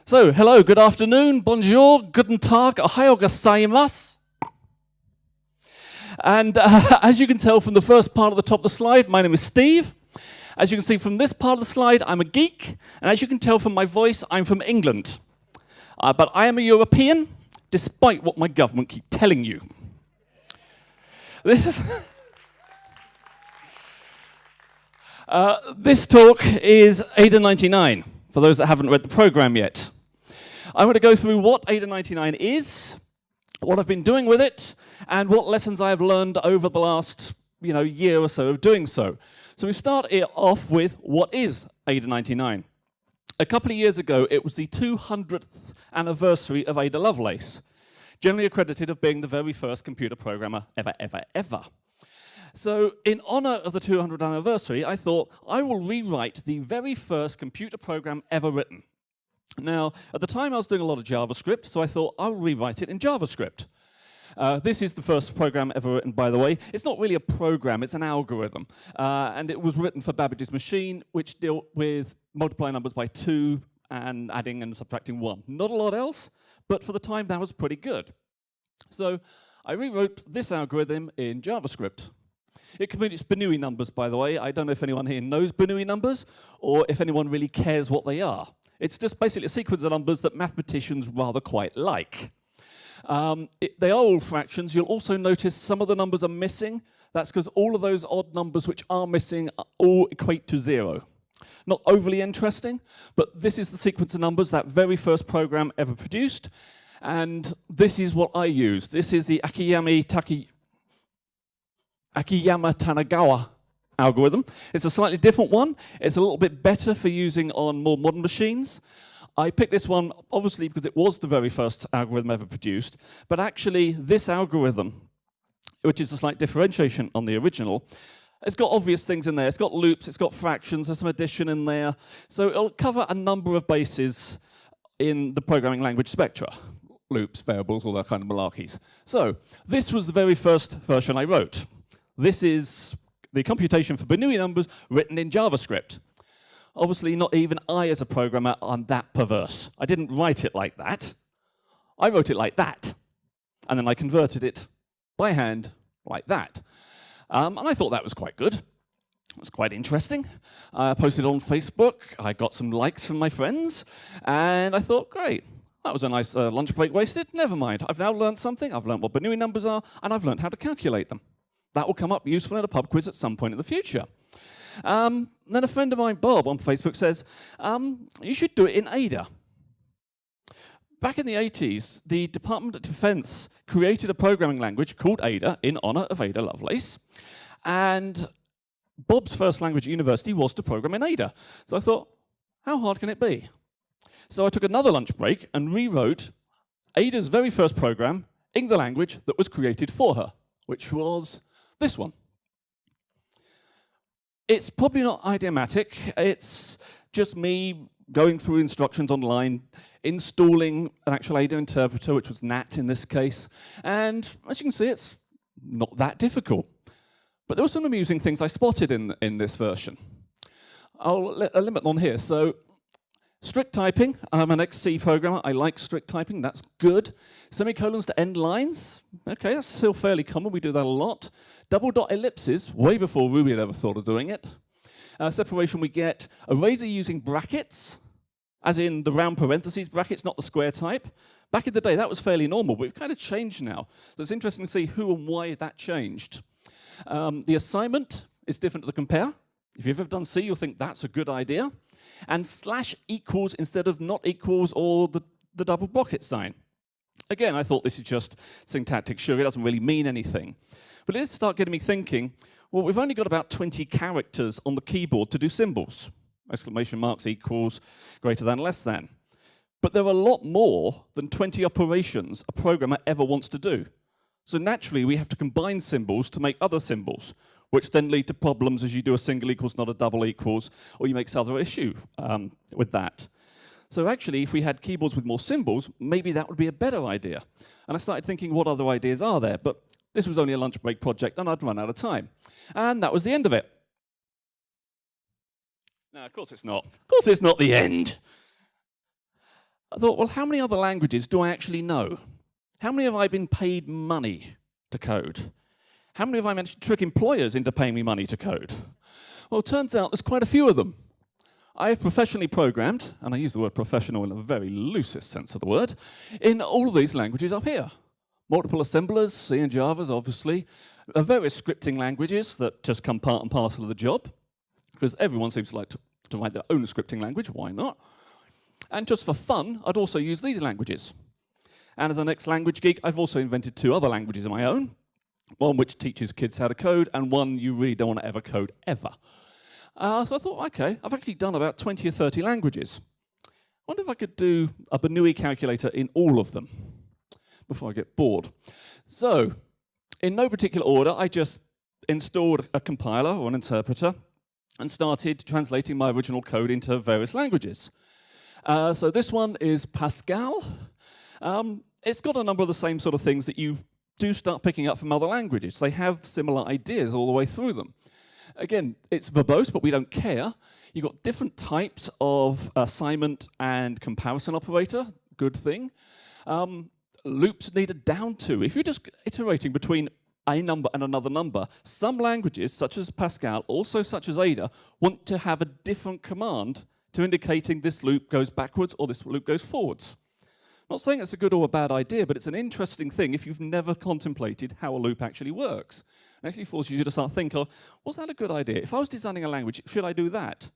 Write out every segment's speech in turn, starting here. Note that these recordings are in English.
So, hello, good afternoon, bonjour, guten Tag, ohayo gozaimasu. And as you can tell from the first part of the top of the slide, my name is Steve. As you can see from this part of the slide, I'm a geek. And as you can tell from my voice, I'm from England. But I am a European, despite what my government keep telling you. This talk is Ada 99, for those that haven't read the program yet. I'm going to go through what Ada 99 is, what I've been doing with it, and what lessons I have learned over the last year or so of doing so. So we start it off with what is Ada 99. A couple of years ago, it was the 200th anniversary of Ada Lovelace, generally accredited of being the very first computer programmer ever. So in honor of the 200th anniversary, I thought I will rewrite the very first computer program ever written. Now, at the time I was doing a lot of JavaScript, so I thought I'll rewrite it in JavaScript. This is the first program ever written, by the way. It's not really a program, it's an algorithm. And it was written for Babbage's machine, which dealt with multiplying numbers by 2 and adding and subtracting 1. Not a lot else, but for the time that was pretty good. So I rewrote this algorithm in JavaScript. It commutes Bernoulli numbers, by the way. I don't know if anyone here knows Bernoulli numbers, or if anyone really cares what they are. It's just basically a sequence of numbers that mathematicians rather quite like. They are all fractions. You'll also notice some of the numbers are missing. That's because all of those odd numbers which are missing all equate to 0. Not overly interesting, but this is the sequence of numbers that very first program ever produced. And this is what I use. This is the Akiyama-Tanagawa algorithm. It's a slightly different one. It's a little bit better for using on more modern machines. I picked this one, obviously, because it was the very first algorithm ever produced. But actually, this algorithm, which is a slight differentiation on the original, it's got obvious things in there. It's got loops, it's got fractions, there's some addition in there. So it'll cover a number of bases in the programming language spectra. Loops, variables, all that kind of malarkeys. So this was the very first version I wrote. This is the computation for Bernoulli numbers written in JavaScript. Obviously, not even I, as a programmer, am that perverse. I didn't write it like that. I wrote it like that. And then I converted it by hand like that. And I thought that was quite good. It was quite interesting. I posted it on Facebook. I got some likes from my friends. And I thought, great. That was a nice lunch break wasted. Never mind. I've now learned something. I've learned what Bernoulli numbers are, and I've learned how to calculate them. That will come up useful in a pub quiz at some point in the future. Then a friend of mine, Bob, on Facebook says, you should do it in Ada. Back in the 80s, the Department of Defense created a programming language called Ada in honor of Ada Lovelace. And Bob's first language at university was to program in Ada. So I thought, how hard can it be? So I took another lunch break and rewrote Ada's very first program in the language that was created for her, which was this one. It's probably not idiomatic. It's just me going through instructions online, installing an actual Ada interpreter, which was NAT in this case. And as you can see, it's not that difficult. But there were some amusing things I spotted in this version. I'll limit on here. So strict typing. I'm an ex-C programmer. I like strict typing. That's good. Semicolons to end lines. OK, that's still fairly common. We do that a lot. Double dot ellipses, way before Ruby had ever thought of doing it. Separation, we get arrays are using brackets, as in the round parentheses brackets, not the square type. Back in the day, that was fairly normal, but we've kind of changed now. So it's interesting to see who and why that changed. The assignment is different to the compare. If you've ever done C, you'll think that's a good idea. And slash equals instead of not equals or the double bracket sign. Again, I thought this is just syntactic sugar. It doesn't really mean anything. But it did start getting me thinking, well, we've only got about 20 characters on the keyboard to do symbols. Exclamation marks, equals, greater than, less than. But there are a lot more than 20 operations a programmer ever wants to do. So naturally, we have to combine symbols to make other symbols, which then lead to problems as you do a single equals, not a double equals, or you make some other issue with that. So actually, if we had keyboards with more symbols, maybe that would be a better idea. And I started thinking, what other ideas are there? But this was only a lunch break project, and I'd run out of time. And that was the end of it. No, of course it's not. Of course it's not the end. I thought, well, how many other languages do I actually know? How many have I been paid money to code? How many have I managed to trick employers into paying me money to code? Well, it turns out there's quite a few of them. I have professionally programmed, and I use the word professional in a very loosest sense of the word, in all of these languages up here. Multiple assemblers, C and Java's obviously, various scripting languages that just come part and parcel of the job, because everyone seems to like to write their own scripting language, why not? And just for fun, I'd also use these languages. And as an ex-language geek, I've also invented 2 other languages of my own, one which teaches kids how to code, and one you really don't want to ever code ever. So I thought, okay, I've actually done about 20 or 30 languages. I wonder if I could do a Bernoulli calculator in all of them before I get bored. So, in no particular order, I just installed a compiler or an interpreter and started translating my original code into various languages. So this one is Pascal. It's got a number of the same sort of things that you do start picking up from other languages. They have similar ideas all the way through them. Again, it's verbose, but we don't care. You've got different types of assignment and comparison operator, good thing. Loops needed down to. If you're just iterating between a number and another number, some languages, such as Pascal, also such as Ada, want to have a different command to indicating this loop goes backwards or this loop goes forwards. I'm not saying it's a good or a bad idea, but it's an interesting thing if you've never contemplated how a loop actually works. It actually forces you to start thinking, was that a good idea? If I was designing a language, should I do that?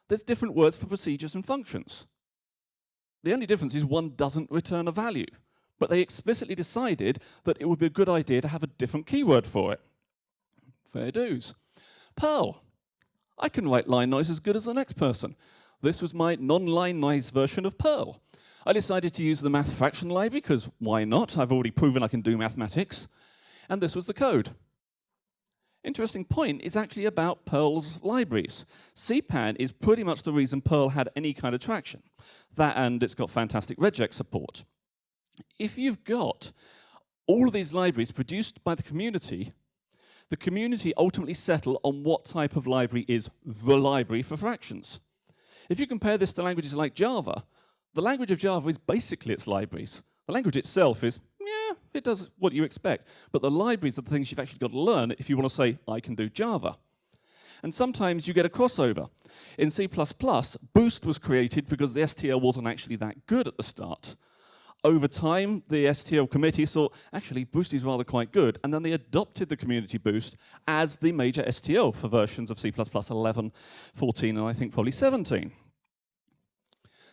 There's different words for procedures and functions. The only difference is one doesn't return a value, but they explicitly decided that it would be a good idea to have a different keyword for it. Fair dues. Perl. I can write line noise as good as the next person. This was my non-line noise version of Perl. I decided to use the math fraction library, because why not? I've already proven I can do mathematics. And this was the code. Interesting point is actually about Perl's libraries. CPAN is pretty much the reason Perl had any kind of traction. That, and it's got fantastic regex support. If you've got all of these libraries produced by the community ultimately settle on what type of library is the library for fractions. If you compare this to languages like Java, the language of Java is basically its libraries. The language itself is, yeah, it does what you expect. But the libraries are the things you've actually got to learn if you want to say, I can do Java. And sometimes you get a crossover. In C++, Boost was created because the STL wasn't actually that good at the start. Over time, the STL committee thought, actually, Boost is rather quite good, and then they adopted the community Boost as the major STL for versions of C++ 11, 14, and I think probably 17.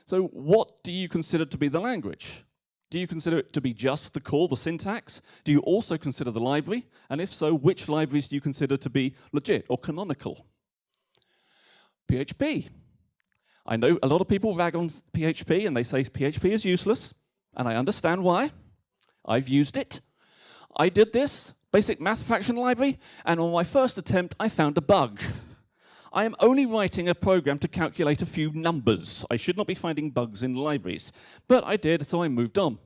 So what do you consider to be the language? Do you consider it to be just the core, the syntax? Do you also consider the library? And if so, which libraries do you consider to be legit or canonical? PHP. I know a lot of people rag on PHP and they say PHP is useless, and I understand why. I've used it. I did this basic math fraction library, and on my first attempt, I found a bug. I am only writing a program to calculate a few numbers. I should not be finding bugs in libraries. But I did, so I moved on.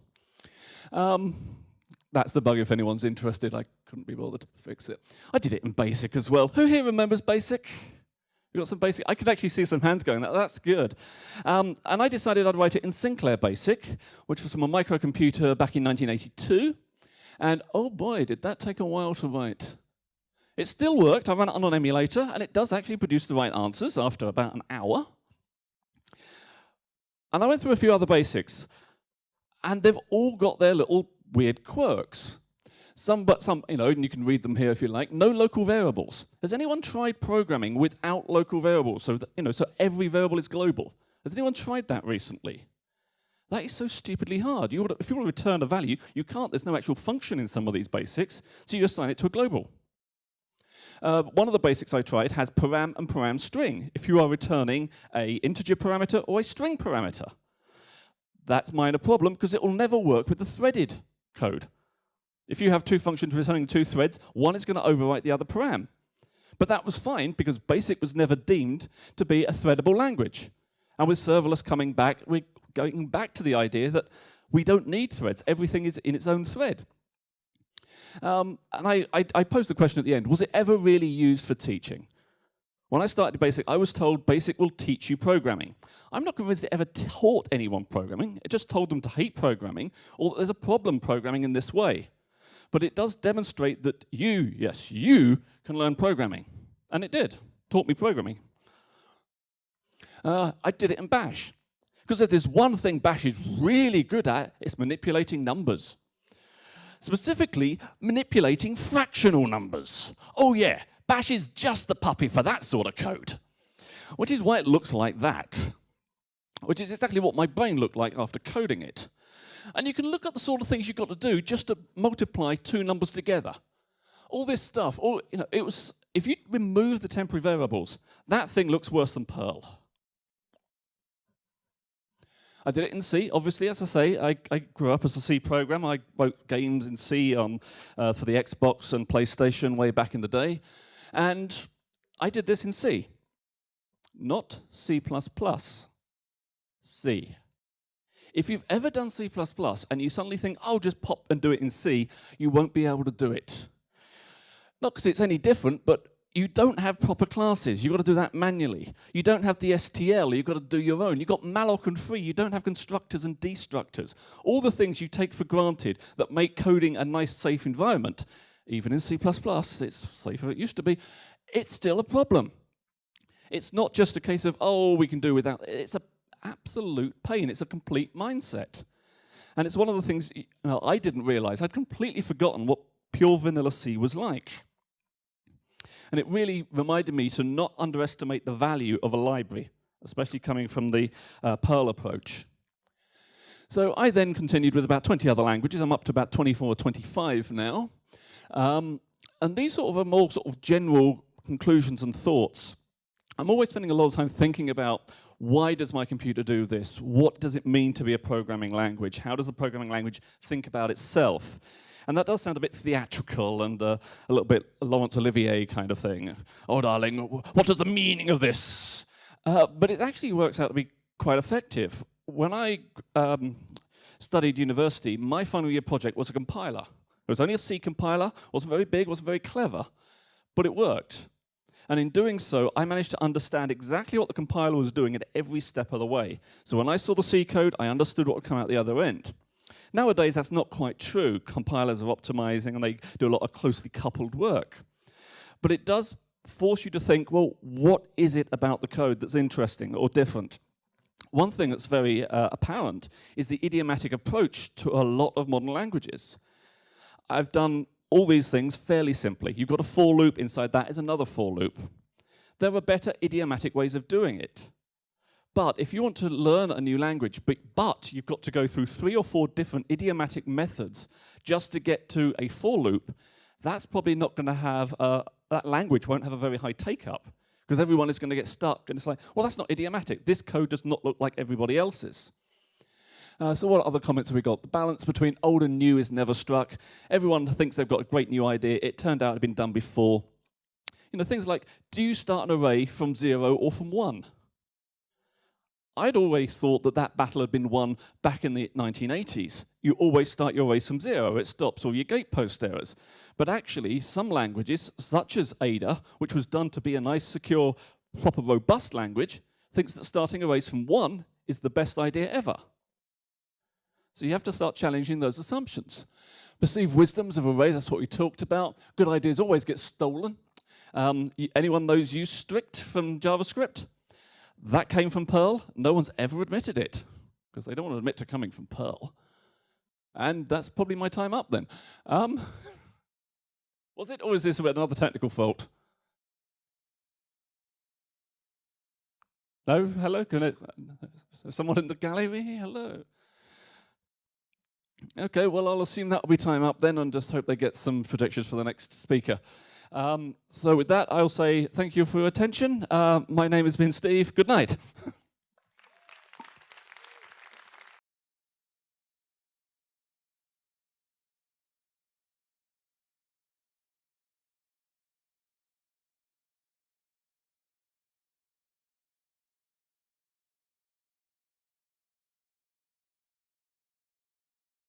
That's the bug if anyone's interested. I couldn't be bothered to fix it. I did it in BASIC as well. Who here remembers BASIC? We got some BASIC? I could actually see some hands going, that's good. And I decided I'd write it in Sinclair BASIC, which was from a microcomputer back in 1982. And oh boy, did that take a while to write. It still worked. I ran it on an emulator, and it does actually produce the right answers after about an hour. And I went through a few other basics, and they've all got their little weird quirks. Some, and you can read them here if you like. No local variables. Has anyone tried programming without local variables, so that, so every variable is global? Has anyone tried that recently? That is so stupidly hard. If you want to return a value, you can't. There's no actual function in some of these basics, so you assign it to a global. One of the basics I tried has param and param string, if you are returning an integer parameter or a string parameter. That's minor problem because it will never work with the threaded code. If you have 2 functions returning 2 threads, one is going to overwrite the other param. But that was fine because BASIC was never deemed to be a threadable language. And with serverless coming back, we're going back to the idea that we don't need threads. Everything is in its own thread. And I posed the question at the end, was it ever really used for teaching? When I started Basic, I was told Basic will teach you programming. I'm not convinced it ever taught anyone programming. It just told them to hate programming, or that there's a problem programming in this way. But it does demonstrate that you, yes, you, can learn programming. And it did. Taught me programming. I did it in Bash. Because if there's one thing Bash is really good at, it's manipulating numbers. Specifically, manipulating fractional numbers. Oh yeah, Bash is just the puppy for that sort of code. Which is why it looks like that. Which is exactly what my brain looked like after coding it. And you can look at the sort of things you've got to do just to multiply two numbers together. All this stuff, it was, if you remove the temporary variables, that thing looks worse than Perl. I did it in C. Obviously, as I say, I grew up as a C programmer. I wrote games in C for the Xbox and PlayStation way back in the day. And I did this in C. Not C++. C. If you've ever done C++ and you suddenly think, oh, just pop and do it in C, you won't be able to do it. Not because it's any different, but you don't have proper classes. You've got to do that manually. You don't have the STL. You've got to do your own. You've got malloc and free. You don't have constructors and destructors. All the things you take for granted that make coding a nice, safe environment, even in C++, it's safer than it used to be, it's still a problem. It's not just a case of, oh, we can do without. It's an absolute pain. It's a complete mindset. And it's one of the things I didn't realize. I'd completely forgotten what pure vanilla C was like. And it really reminded me to not underestimate the value of a library, especially coming from the Perl approach. So I then continued with about 20 other languages. I'm up to about 24 or 25 now. And these sort of are more sort of general conclusions and thoughts. I'm always spending a lot of time thinking about, why does my computer do this? What does it mean to be a programming language? How does a programming language think about itself? And that does sound a bit theatrical and a little bit Laurence Olivier kind of thing. Oh, darling, what is the meaning of this? But it actually works out to be quite effective. When I studied university, my final year project was a compiler. It was only a C compiler, wasn't very big, wasn't very clever, but it worked. And in doing so, I managed to understand exactly what the compiler was doing at every step of the way. So when I saw the C code, I understood what would come out the other end. Nowadays, that's not quite true. Compilers are optimizing, and they do a lot of closely coupled work. But it does force you to think, well, what is it about the code that's interesting or different? One thing that's very apparent is the idiomatic approach to a lot of modern languages. I've done all these things fairly simply. You've got a for loop, inside that is another for loop. There are better idiomatic ways of doing it. But if you want to learn a new language, but you've got to go through 3 or 4 different idiomatic methods just to get to a for loop, that's probably not going to have, that language won't have a very high take-up, because everyone is going to get stuck, and it's like, well, that's not idiomatic. This code does not look like everybody else's. So what other comments have we got? The balance between old and new is never struck. Everyone thinks they've got a great new idea. It turned out it had been done before. Things like, do you start an array from 0 or from 1? I'd always thought that that battle had been won back in the 1980s. You always start your arrays from 0. It stops all your gatepost errors. But actually, some languages, such as Ada, which was done to be a nice, secure, proper, robust language, thinks that starting arrays from 1 is the best idea ever. So you have to start challenging those assumptions. Perceived wisdoms of arrays, that's what we talked about. Good ideas always get stolen. Anyone knows use strict from JavaScript? That came from Perl. No one's ever admitted it, because they don't want to admit to coming from Perl. And that's probably my time up then. Was it, or is this another technical fault? No? Hello? Someone in the gallery? Hello? Okay, well, I'll assume that'll be time up then, and just hope they get some predictions for the next speaker. So with that, I'll say thank you for your attention. My name has been Steve. Good night.